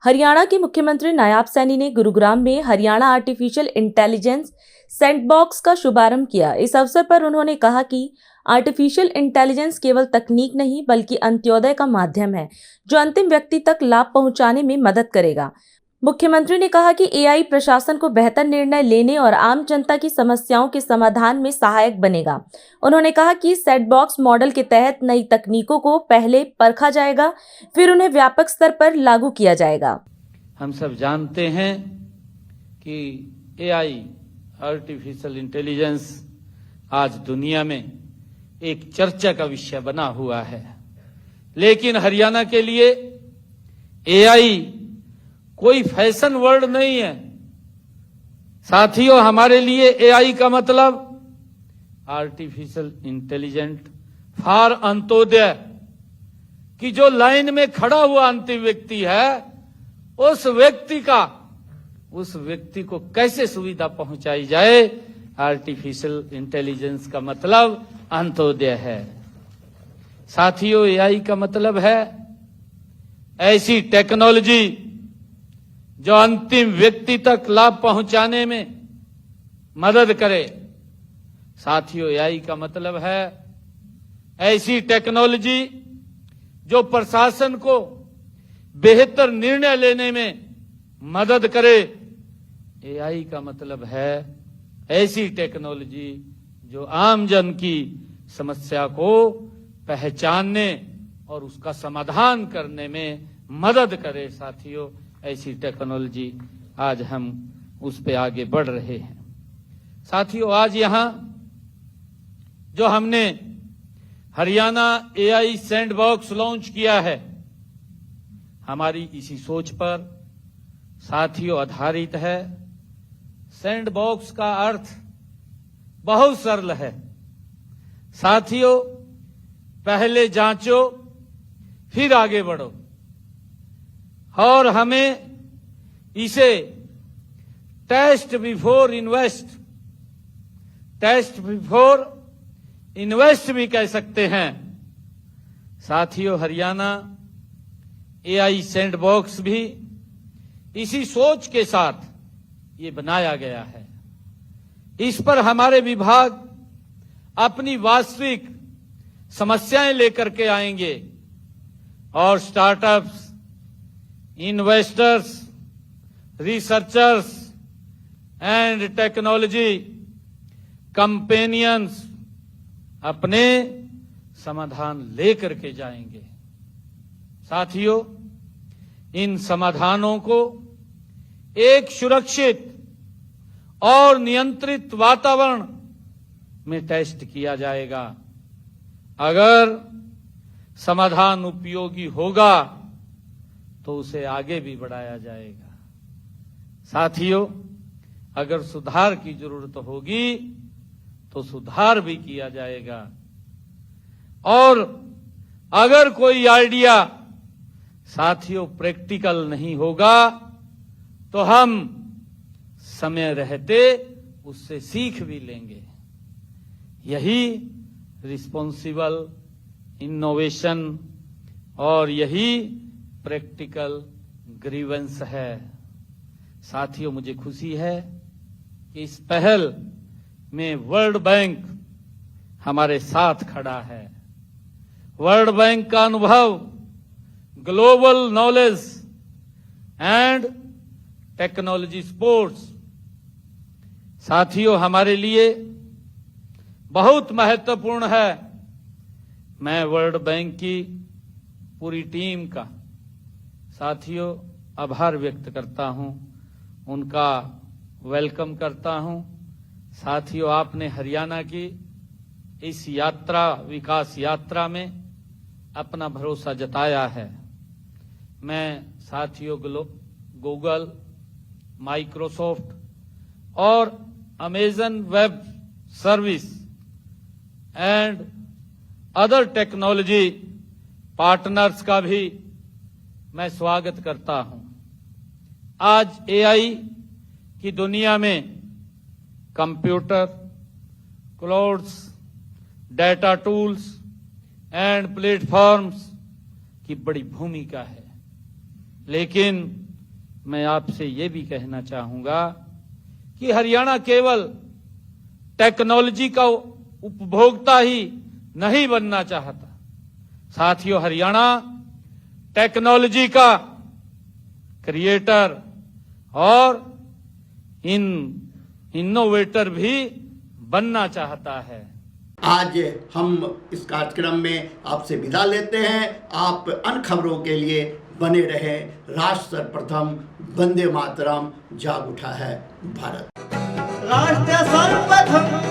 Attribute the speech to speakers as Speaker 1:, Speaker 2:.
Speaker 1: हरियाणा के मुख्यमंत्री नायाब सैनी ने गुरुग्राम में हरियाणा आर्टिफिशियल इंटेलिजेंस सैंडबॉक्स का शुभारंभ किया। इस अवसर पर उन्होंने कहा कि आर्टिफिशियल इंटेलिजेंस केवल तकनीक नहीं बल्कि अंत्योदय का माध्यम है, जो अंतिम व्यक्ति तक लाभ पहुंचाने में मदद करेगा। मुख्यमंत्री ने कहा कि एआई प्रशासन को बेहतर निर्णय लेने और आम जनता की समस्याओं के समाधान में सहायक बनेगा। उन्होंने कहा कि सैंडबॉक्स मॉडल के तहत नई तकनीकों को पहले परखा जाएगा, फिर उन्हें व्यापक स्तर पर लागू किया जाएगा।
Speaker 2: हम सब जानते हैं कि एआई आर्टिफिशियल इंटेलिजेंस आज दुनिया में एक चर्चा का विषय बना हुआ है, लेकिन हरियाणा के लिए एआई कोई फैशन वर्ड नहीं है। साथियों, हमारे लिए एआई का मतलब आर्टिफिशियल इंटेलिजेंट फॉर अंत्योदय, कि जो लाइन में खड़ा हुआ अंतिम व्यक्ति है उस व्यक्ति को कैसे सुविधा पहुंचाई जाए। आर्टिफिशियल इंटेलिजेंस का मतलब अंत्योदय है। साथियों, एआई का मतलब है ऐसी टेक्नोलॉजी जो अंतिम व्यक्ति तक लाभ पहुंचाने में मदद करे। साथियों, एआई का मतलब है ऐसी टेक्नोलॉजी जो प्रशासन को बेहतर निर्णय लेने में मदद करे। एआई का मतलब है ऐसी टेक्नोलॉजी जो आम जन की समस्या को पहचानने और उसका समाधान करने में मदद करे। साथियों, ऐसी टेक्नोलॉजी आज हम उस पे आगे बढ़ रहे हैं। साथियों, आज यहां जो हमने हरियाणा एआई सैंडबॉक्स लॉन्च किया है, हमारी इसी सोच पर साथियों आधारित है। सैंडबॉक्स का अर्थ बहुत सरल है। साथियों, पहले जांचो फिर आगे बढ़ो, और हमें इसे टेस्ट बिफोर इन्वेस्ट भी कह सकते हैं। साथियों, हरियाणा एआई सैंडबॉक्स भी इसी सोच के साथ ये बनाया गया है। इस पर हमारे विभाग अपनी वास्तविक समस्याएं लेकर के आएंगे और startups, investors, researchers and technology companions अपने समाधान लेकर के जाएंगे। साथियों, इन समाधानों को एक सुरक्षित और नियंत्रित वातावरण में टेस्ट किया जाएगा। अगर समाधान उपयोगी होगा तो उसे आगे भी बढ़ाया जाएगा। साथियों, अगर सुधार की जरूरत होगी तो सुधार भी किया जाएगा, और अगर कोई आइडिया साथियों प्रैक्टिकल नहीं होगा तो हम समय रहते उससे सीख भी लेंगे। यही रिस्पॉन्सिबल इनोवेशन और यही प्रैक्टिकल ग्रीवेंस है। साथियों, मुझे खुशी है कि इस पहल में वर्ल्ड बैंक हमारे साथ खड़ा है। वर्ल्ड बैंक का अनुभव global knowledge and technology supports साथियों हमारे लिए बहुत महत्वपूर्ण है। मैं वर्ल्ड बैंक की पूरी टीम का साथियों आभार व्यक्त करता हूं, उनका वेलकम करता हूं। साथियों, आपने हरियाणा की इस यात्रा, विकास यात्रा में अपना भरोसा जताया है। मैं साथियों गूगल, माइक्रोसॉफ्ट और Amazon web service and other technology partners का भी मैं स्वागत करता हूं। आज एआई की दुनिया में computer, clouds, data tools and platforms की बड़ी भूमिका है, लेकिन मैं आपसे ये भी कहना चाहूंगा कि हरियाणा केवल टेक्नोलॉजी का उपभोक्ता ही नहीं बनना चाहता, साथियों हरियाणा टेक्नोलॉजी का क्रिएटर और इनोवेटर भी बनना चाहता है।
Speaker 3: आज हम इस कार्यक्रम में आपसे विदा लेते हैं। आप अन्य खबरों के लिए बने रहे। राष्ट्र सर्वप्रथम, वंदे मातरम, जाग उठा है भारत।
Speaker 4: राष्ट्र सर्वप्रथम।